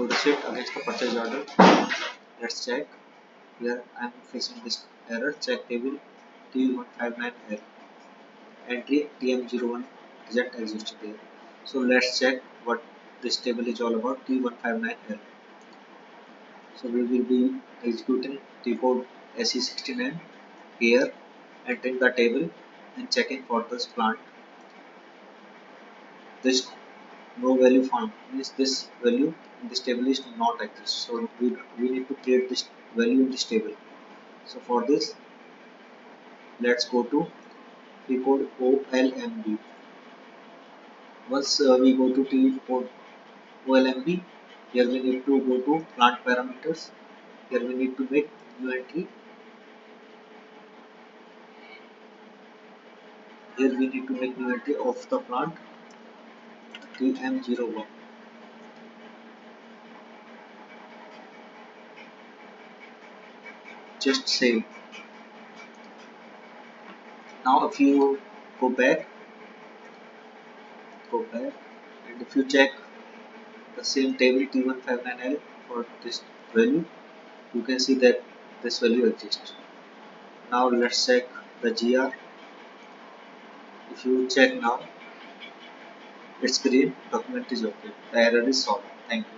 receipt against the purchase order. Let's check. Here I am facing this error. Check table T159L. Entry TM01 isn't existed there. So let's check what this table is all about. T159L. So we will be executing T code SE69 here, entering the table and checking for this plant. This no value found means this value in this table is not exist. So we need to create this value in this table. So for this, let's go to T code OLMB. Once we go to T code OLMB, here we need to go to plant parameters. Here we need to make new entry. Here we need to make new entry of the plant TM01. Just save. Now if you go back, and if you check the same table T159L for this value, you can see that this value exists. Now let's check the GR. If you check now, it's green, document is okay, the error is solved. Thank you.